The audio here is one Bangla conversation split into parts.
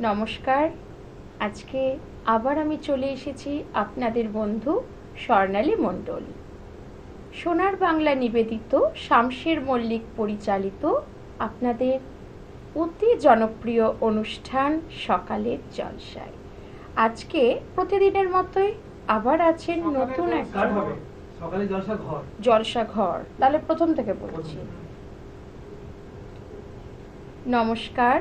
নমস্কার। আজকে আবার আমি চলে এসেছি আপনাদের বন্ধু স্বর্ণালী মণ্ডল। সোনার বাংলা নিবেদিত শামশের মল্লিক পরিচালিত আপনাদের অতি জনপ্রিয় অনুষ্ঠান সকালের জলসায়। আজকে প্রতিদিনের মতোই আবার আছেন নতুন একটা জলসা ঘর। তাহলে প্রথম থেকে বলছি। নমস্কার,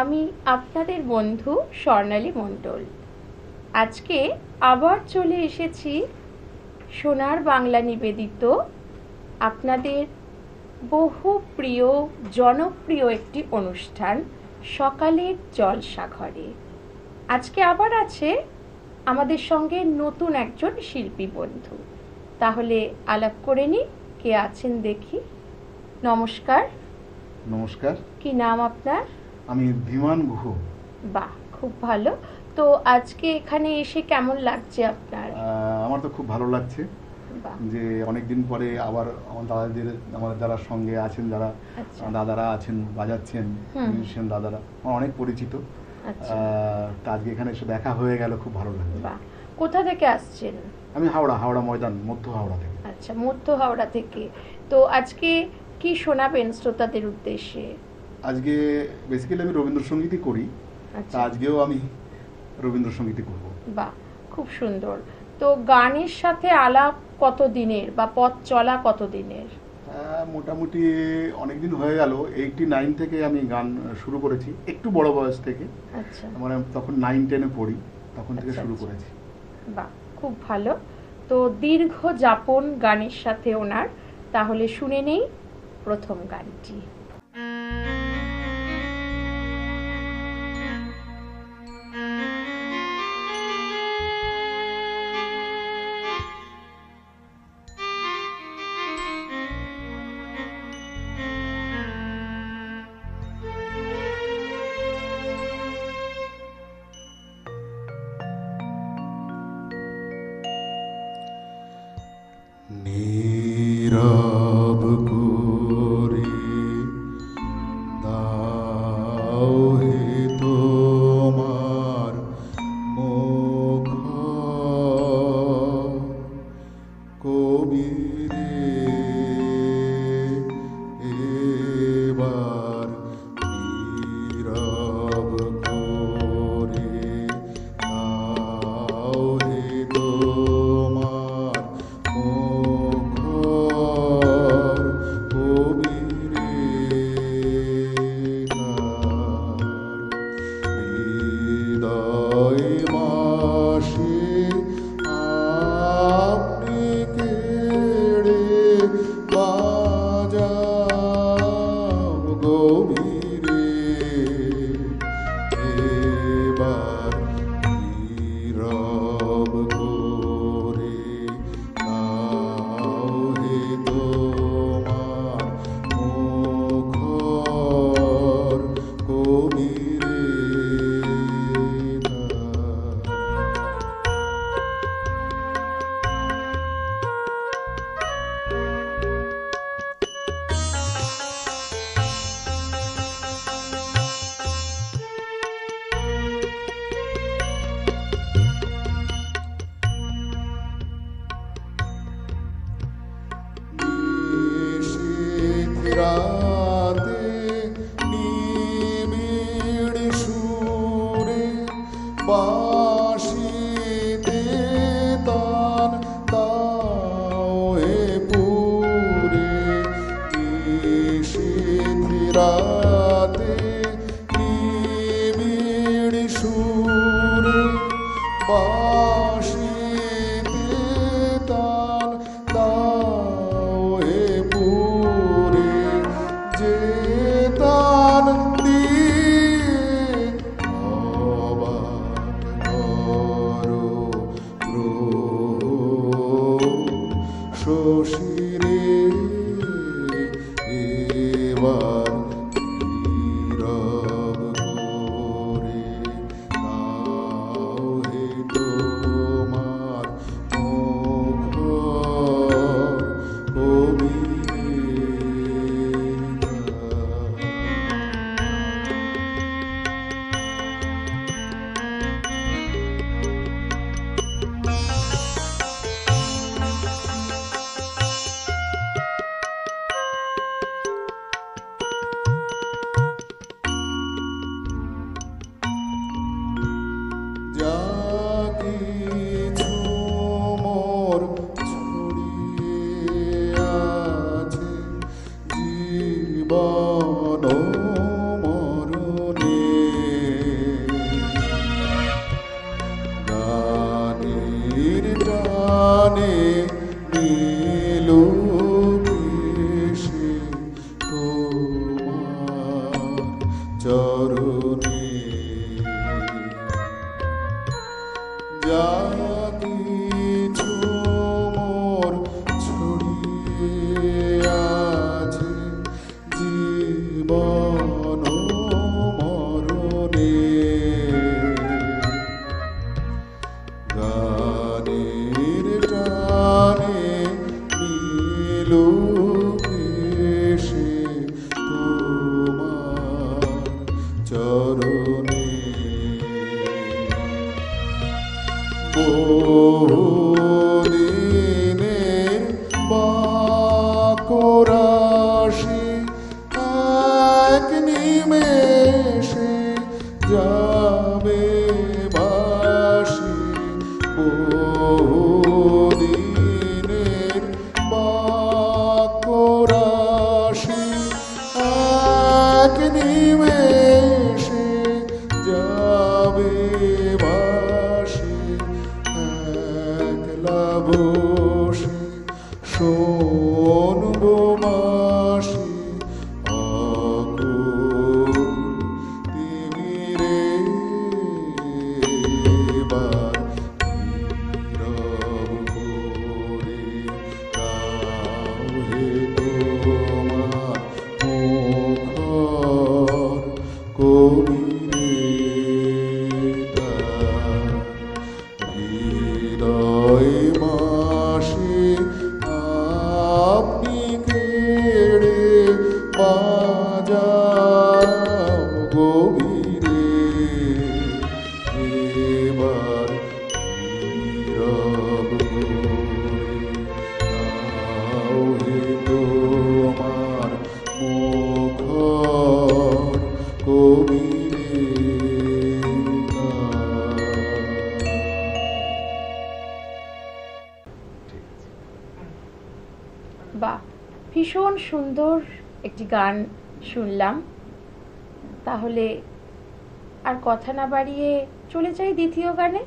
আমি আপনাদের বন্ধু স্বর্ণালী মণ্ডল। আজকে আবার চলে এসেছি সোনার বাংলা নিবেদিত আপনাদের বহু প্রিয় জনপ্রিয় একটি অনুষ্ঠান সকালের জলসা ঘরে। আজকে আবার আছে আমাদের সঙ্গে নতুন একজন শিল্পী বন্ধু। তাহলে আলাপ করে নিই, কে আছেন দেখি। নমস্কার। নমস্কার। কি নাম আপনার? আমি বিমান গুহ। বাহ, খুব ভালো। তো আজকে এখানে এসে কেমন লাগছে আপনার? আমার তো খুব ভালো লাগছে যে অনেকদিন পরে আবার আমাদের যারা সঙ্গে আছেন, যারা দাদারা আছেন বাজাচ্ছেন, মিউজিশিয়ান দাদারা আমার অনেক পরিচিত। তা আজকে এখানে এসে দেখা হয়ে গেল, খুব ভালো লাগলো। বাহ, কোথা থেকে আসছেন? আমি হাওড়া ময়দান, মধ্য হাওড়া থেকে। আচ্ছা, মধ্য হাওড়া থেকে। তো আজকে কি শোনাবেন শ্রোতাদের উদ্দেশ্যে? আজকে বেসিক্যালি আমি রবীন্দ্রসঙ্গীতই করি। তা আজকেও আমি রবীন্দ্রসঙ্গীতই করব। বাহ, খুব সুন্দর। তো গানের সাথে আলাপ কতদিনের বা পথ চলা কতদিনের? মোটামুটি অনেকদিন হয়ে গেল। 89 থেকে আমি গান শুরু করেছি, একটু বড় বয়স থেকে। আচ্ছা, মানে তখন 9-10-এ পড়ি, তখন থেকে শুরু করেছি। বাহ, খুব ভালো। তো দীর্ঘ যাপন গানের সাথে ওনার, তাহলে শুনে নেই প্রথম গানটি। নীরব করে দাও হে তোমার মুখ, কবিরে এবার নীরব করে দাও হে তোমার মুখ, কবিরে হৃদয় মাসে আপনি কেড়ে বাজাও গভীরে, এবার নীরব করে দাও হে তোমার মুখর, কবিরে রাতে নিবিড় সুরে বাঁশিতে তান দাও হে পুরে, রাতে নিবিড় সুরে বাঁশিতে তান দাও হে পুরে, যে তান দিয়ে অবাক চরণে যা কিছু মোর ছড়িয়ে আছে জীবন মরণে গানের টানে নীলু এসে তোমার চরণে বহুদিনের বাকরাশি এক নিমেষে যাবে বাসি বহুদিনের বাকরাশি এক নিমেষে যাবে বাসি একলা বসে শোনবো মাসি আকুল তিমিরে এবার নীরব করে কাউ হে তোমার মুখর কবিরে তার হৃদয় মাসে আপনি কেড়ে বাজাও গভীরে এবার নীরব করে নাও হে তোমার মুখর কবিরে বাহ, ভীষণ সুন্দর একটি গান শুনলাম। তাহলে আর কথা না বাড়িয়ে চলে যাই দ্বিতীয় গানে।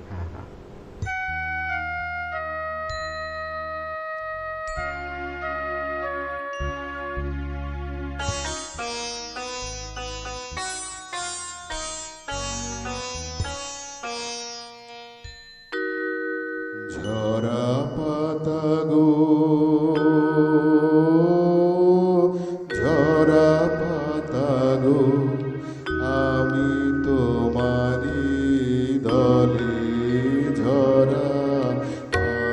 ঝরা পাতা গো ঝরা পাতা গো আমি তোমারি দলে ঝরা পাতা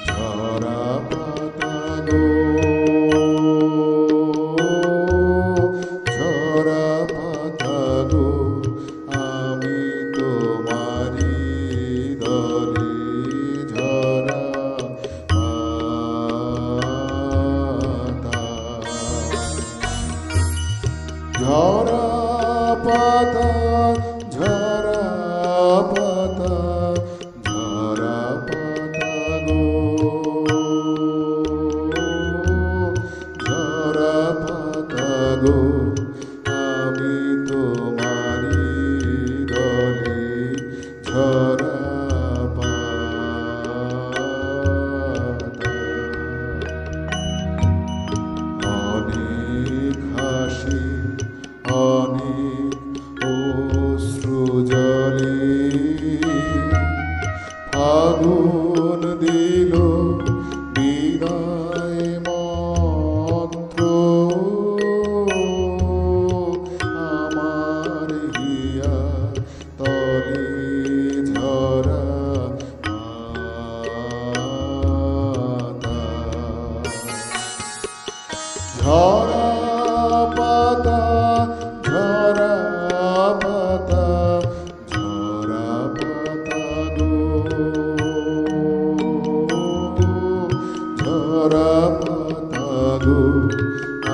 ঝরা পাতা গো ঝরা পাতা গো আমি তোমারি দলে ঝরা পাতা ঝরা পাতা ঝরা পাতা ঝরা পাতা গো ঝরা পাতা গো আমি তোমারি দলে ঝরা পাতা অনেক হাসি অনেক অশ্রু জলে ফাগুন দিল বিদায় মন্ত্র আমার হিয়া তলে ঝরা পাতা ঝরা পাতা ঝরা পাতা ঝরা পাতা গো ঝরা পাতা গো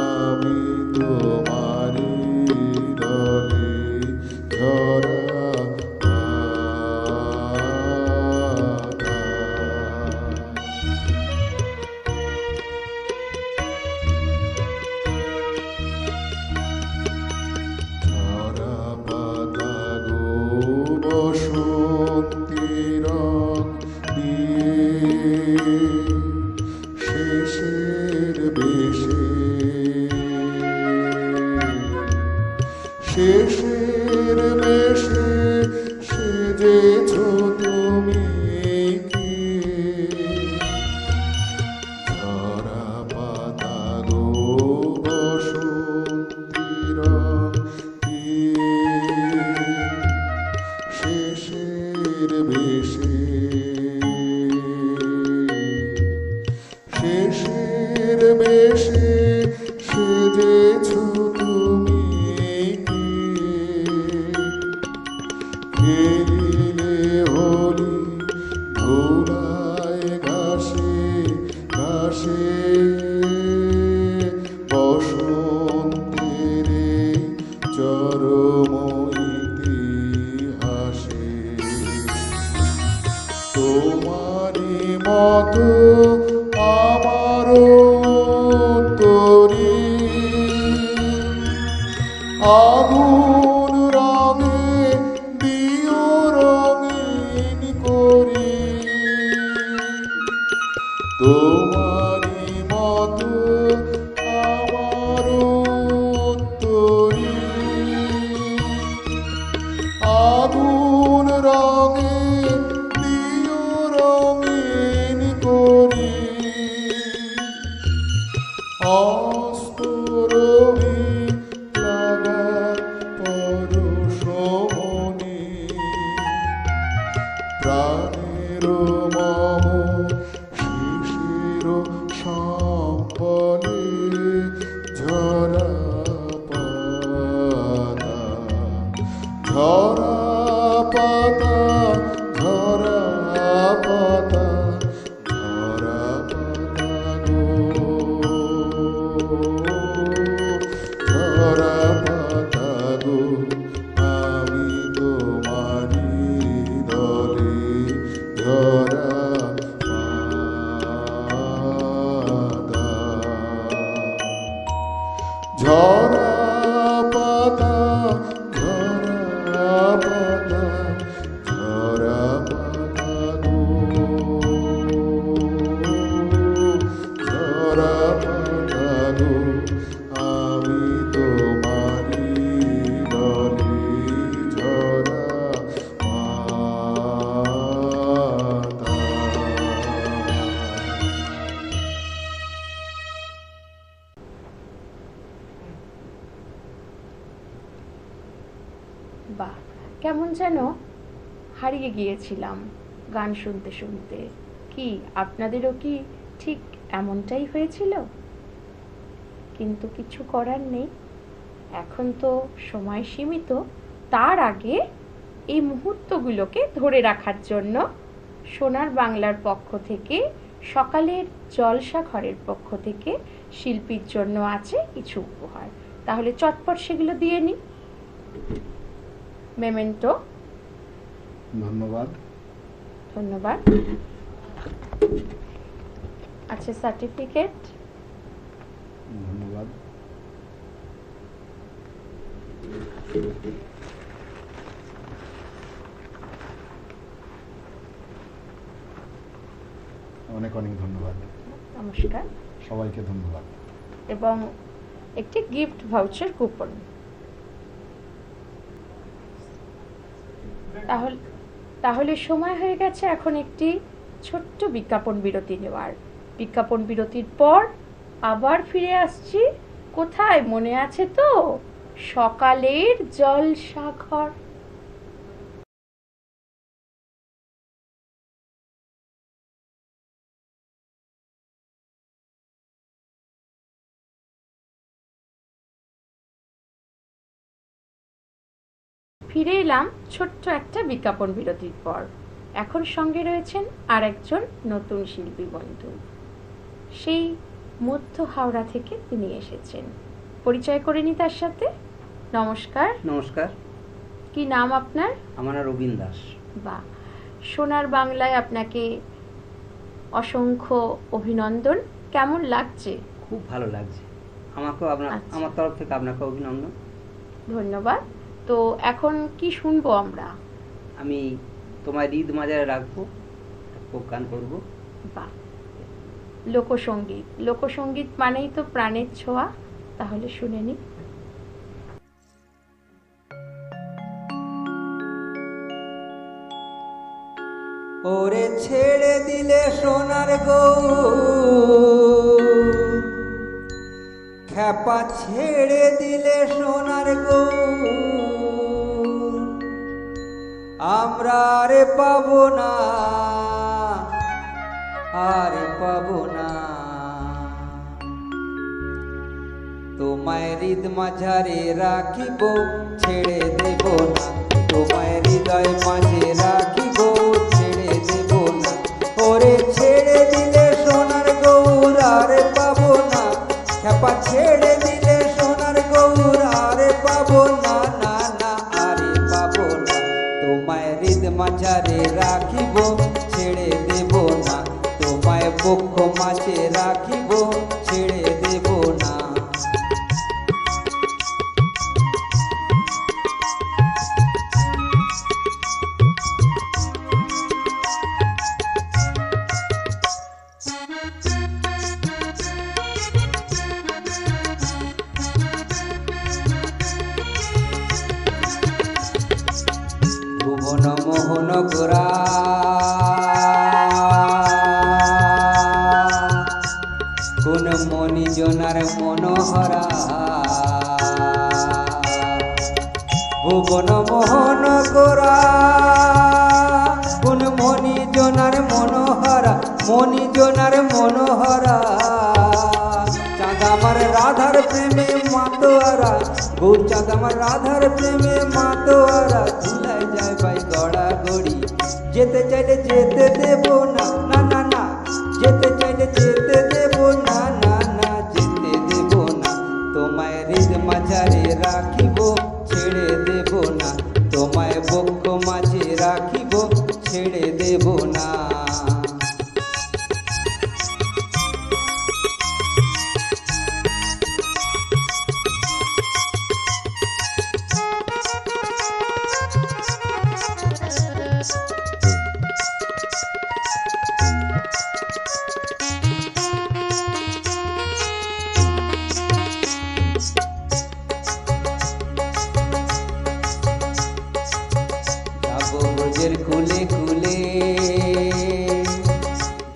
আমি তোমারি দলে ঝরা পাতা ঝরা পাতা গো বসন্তি রং দিয়ে শেষের হস্তরবি লাগা পরশমণি প্রাণের মম শিশির সম্পলে ঝরা পাতা ঝরা পাতা ঝরা পাতা ঝরা পাতা গো ঝরা পাতা গো আমি তোমারি দলে ঝরা পাতা ঝরা পাতা ঝরা পাতা ঝরা পাতা গো ঝরা পাতা গো আমি তোমারি দলে ঝরা পাতা। বাহ, কেমন যেন হারিয়ে গিয়েছিলাম গান শুনতে শুনতে। কি আপনাদেরও কি ঠিক এমনটাই হয়েছিল? কিন্তু কিছু করার নেই, এখন তো সময় সীমিত। তার আগে এই মুহূর্তগুলোকে ধরে রাখার জন্য সোনার বাংলার পক্ষ থেকে, সকালের জলসা ঘরের পক্ষ থেকে শিল্পীর জন্য আছে কিছু উপহার। তাহলে চটপট সেগুলো দিয়ে নি। মেমেন্টো। ধন্যবাদ। ধন্যবাদ। আচ্ছা, সার্টিফিকেট। ধন্যবাদ। অনেক অনেক ধন্যবাদ। নমস্কার। সবাইকে ধন্যবাদ। এবং একটি গিফট ভাউচার কুপন। তাহলে সময় হয়ে গেছে এখন একটি ছোট্ট বিজ্ঞাপন বিরতি নেওয়ার। বিজ্ঞাপন বিরতির পর আবার ফিরে আসছি। কোথায় মনে আছে তো? সকালের জলসা ঘর। ফিরে এলাম ছোট্ট একটা বিজ্ঞাপন বিরতির পর। এখন সঙ্গে রয়েছেন আর একজন নতুন শিল্পী বন্ধু। সেই মধ্য হাওড়া থেকে তিনি এসেছেন। পরিচয় করে নি তার সাথে। নমস্কার। নমস্কার। কি নাম আপনার? আমার নাম রবীন দাস। বাহ, সোনার বাংলায় আপনাকে অসংখ্য অভিনন্দন। কেমন লাগছে? খুব ভালো লাগছে। আমাকেও আচ্ছা। আমার তরফ থেকে আপনাকে অভিনন্দন। ধন্যবাদ। তো এখন কি শুনবো আমরা? আমি তোমায় হৃদ মাজারে রাখবো, খুব গান করবো। বাহ, লোকসঙ্গীত। লোকসঙ্গীত মানেই তো প্রাণের ছোঁয়া। তাহলে শুনে নি। ওরে ছেড়ে দিলে সোনার গো, খ্যাপা ছেড়ে দিলে সোনার গো, আমরা আর পাবো না, আর পাবো না। তোমায় হৃদ মাঝারে রাখিব, ছেড়ে দেব না। তোমায় হৃদয় মাঝে রাখিব, ছেড়ে দেব না। ওরে ছেড়ে দিলে সোনার গৌর আর পাবো না, খ্যাপা ছেড়ে দিলে সোনার গৌর আর পাবো না, না না আরে পাবো না। তোমায় হৃদ মাঝারে রাখিব, ছেড়ে দেব না। তোমায় বক্ষ মাঝে রাখিব, ছেড়ে দেব না। ভুবন মোহন গোরা মণিজনার মনোহরা ভুবন মোহন গোরা কোন মণিজনার মনোহরা মণিজনার মনোহরা চাঁদ আমার রাধার প্রেমে মাতোয়ারা গৌর চাঁদ আমার রাধার প্রেমে মাতোয়ারা ঝুলাই যায় ভাই গড়া গড়ি যেতে চাইলে যেতে দেব না না না না যেতে চাইলে যেতে দেব না না না যেতে দেব না তোমায় হৃদ মাঝারে রাখিব ছেড়ে দেব না তোমায় বক্ষ মাঝে রাখিব ছেড়ে দেব না যাবো ব্রজের কুলে কুলে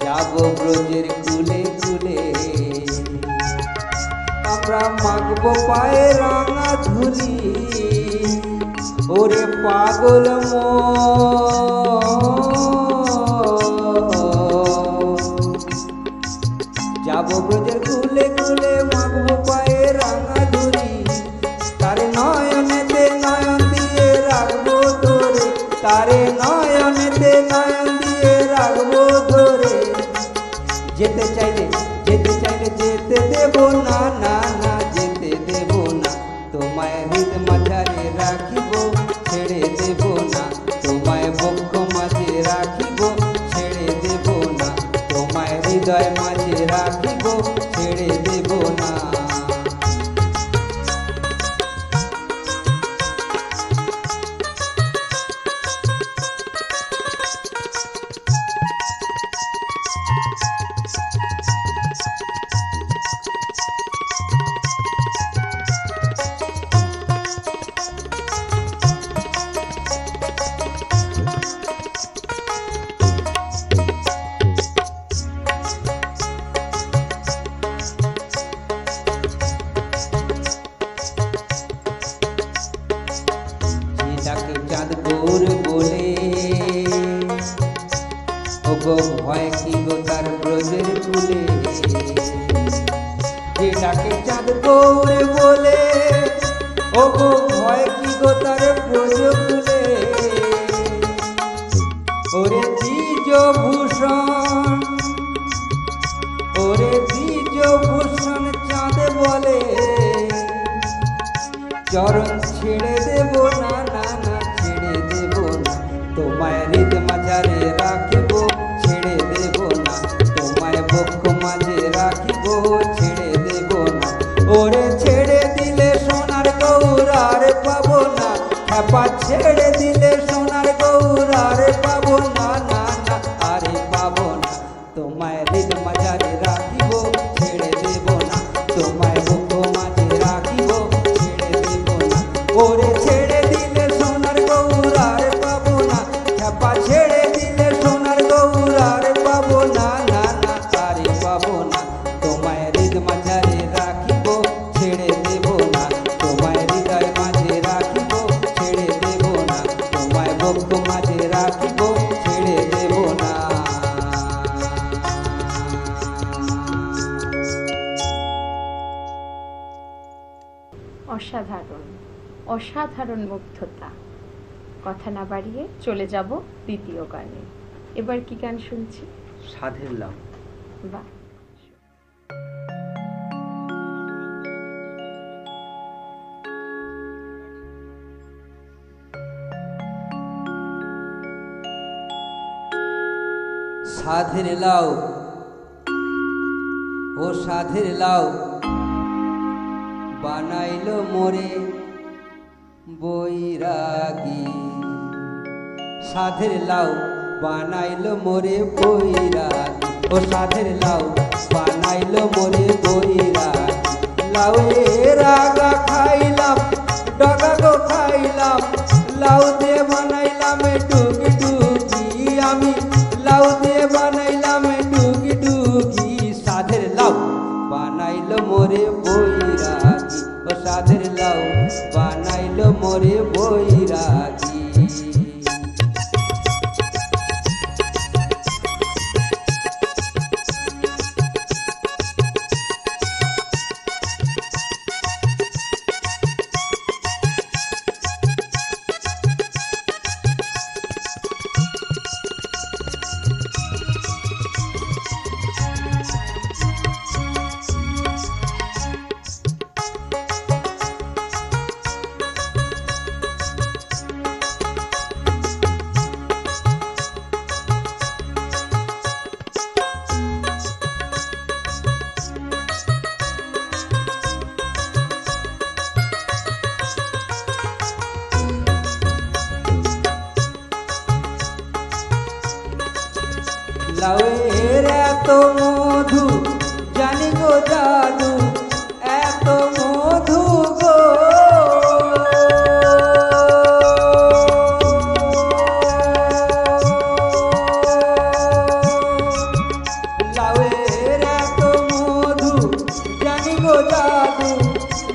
যাবো ব্রজের কুলে কুলে আমরা মাগবো পায়ে রাঙা ধুলি ওরে পাগল যাবো ব্রজের কুলে কুলে মাগবো পায়ে রাঙা ধুলি তারে নয়নেতে নয়ন দিয়ে রাখবো ধরে তারে নয়নেতে নয়ন দিয়ে রাখবো ধরে যেতে চাইলে যেতে দেব না না না যেতে দেব না তোমায় হৃদ মাঝারে রাখিব ছেড়ে দেব না তোমায় বক্ষ মাঝে রাখিব ছেড়ে দেব না তোমায় হৃদয় মাঝে রাখিব ছেড়ে দেব না ডাকে চাঁদ গৌর বলে ও গো ভয় কি গো তার ব্রজের কুলে যে ডাকে চাঁদ গৌর বলে ও গো ভয় কি গো তার ব্রজ কুলে ওরে দ্বিজ ভূষণ ওরে দ্বিজ ভূষণ চাঁদ বলে চরণ ছেড়ে দেব না না না ছেড়ে দেব না তোমায় হৃদ মাঝারে রাখিব ছেড়ে দেব না তোমায় বক্ষ মাঝে রাখিব ছেড়ে দেব না ওরে ছেড়ে দিলে সোনার গৌর আর পাবো না খেপা ছেড়ে দিলে সোনার গৌর আর পাবো না না না আরে পাবো না তোমায় হৃদ মাঝারে রাখিব ছেড়ে দেব না তোমায় বক্ষ মাঝে রাখিব ওরে ছেড়ে দিলে সোনার গৌর আর পাবো না খেপা ছেড়ে দিলে সোনার গৌর আর পাবো না না না আরে পাবো না তোমায় হৃদ মাঝারে রাখিব ছেড়ে দেব না তোমায় হৃদয় মাঝে রাখিব ছেড়ে দেব না তোমায় বক্ষ মাঝে রাখিব ছেড়ে দেব না অসাধারণ অসাধারণ মুগ্ধতা। কথা না বাড়িয়ে চলে যাব দ্বিতীয় গানে। এবার কি গান শুনছি? সাধের লাউ। বাহ, সাধের লাউ ও সাধের লাউ বানাইলো মোরে বৈরাগী সাধের লাউ বানাইলো মোরে বৈরাগী ও সাধের লাউ বানাইলো মোরে বৈরাগী লাউ রাগা খাইলাম ডগা গো খাইলাম লাউ দিয়ে বানাইলাম ডুগি ডুগি আমি লাউ দিয়ে বানাইলাম ডুগি ডুগি সাধের লাউ বানাইলো মোরে বৈরাগী, ও সাধের লাউ বানাইলো মোরে বৈরাগী। লাউয়ের এত মধু জানি গো জাদু, এত মধু গো। লাউয়ের এত মধু জানি গো জাদু,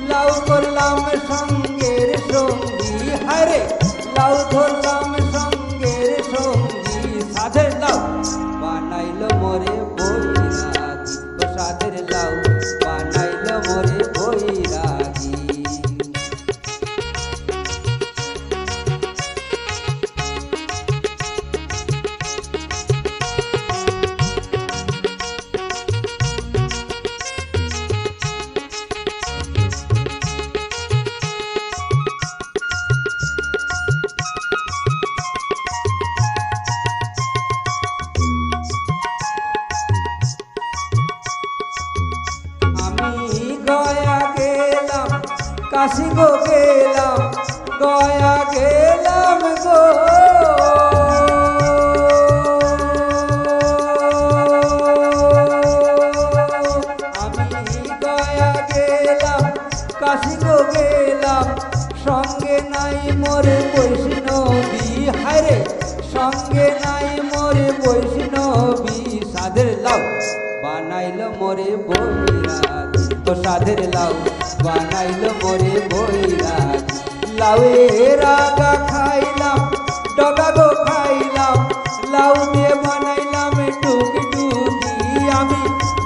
লাউ করলাম সঙ্গের সঙ্গী, হারে লাউ ধরলাম সঙ্গের সঙ্গী। সাধের লাউ বানাইলো মোরে বৈরাগী, ও সাধের লাউ বানাইলো মোরে বৈরাগী। কাশি গো গেলাম, গয়া গেলাম গো। আমি গয়া গেলাম, কাশি গো গেলাম, সঙ্গে নাই মোরে বৈষ্ণবী, হায়রে সঙ্গে নাই মোরে বৈষ্ণবী। সাধের লাউ বানাইলো মোরে বৈরাগী, ও সাধের লাউ বানাইলো মোরে বৈরাগী। লাউয়ের আগা খাইলাম, ডগা গো খাইলাম, লাউ দিয়ে বানাইলাম টুকটুকি। আমি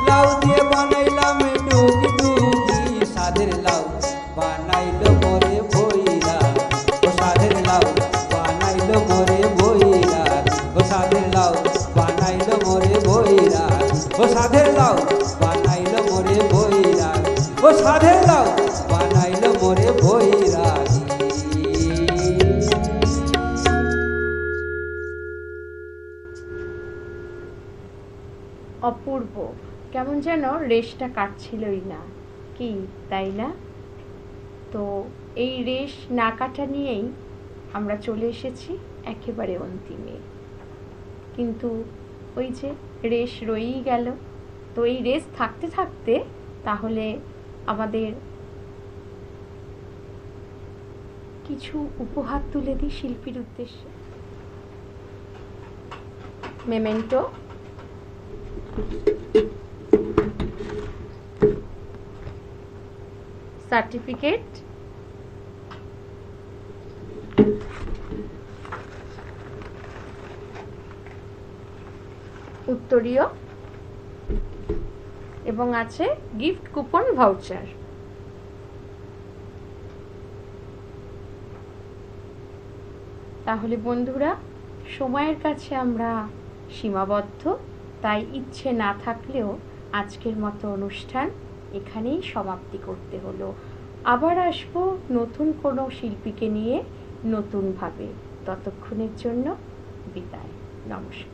লাউ দিয়ে বানাইলাম টুকটুকি। সাধের লাউ বানাইলো মোরে বৈরাগী, ও সাধের লাউ বানাইলো মোরে বৈরাগী, ও সাধের লাউ বানাইলো মোরে বৈরাগী, ও সাধের লাউ বানাইলো মোরে বৈরাগী, ও সাধের লাউ বানাইলো মোরে বৈরাগী। অপূর্ব, কেমন যেন রেশটা কাটছিলই না, কি তাই না? তো এই রেশ না কাটা নিয়েই আমরা চলে এসেছি একেবারে অন্তিমে, কিন্তু ওই যে রেশ রয়েই গেল। তো এই রেশ থাকতে থাকতে তাহলে আমাদের কিছু উপহার তুলে দিই শিল্পীর উদ্দেশ্যে। মেমেন্টো, সার্টিফিকেট, উত্তরীয় এবং আছে গিফট কুপন ভাউচার। তাহলে বন্ধুরা, সময়ের কাছে আমরা সীমাবদ্ধ, তাই ইচ্ছে না থাকলেও আজকের মতো অনুষ্ঠান এখানেই সমাপ্তি করতে হলো। আবার আসবো নতুন কোনো শিল্পীকে নিয়ে নতুনভাবে। ততক্ষণের জন্য বিদায়, নমস্কার।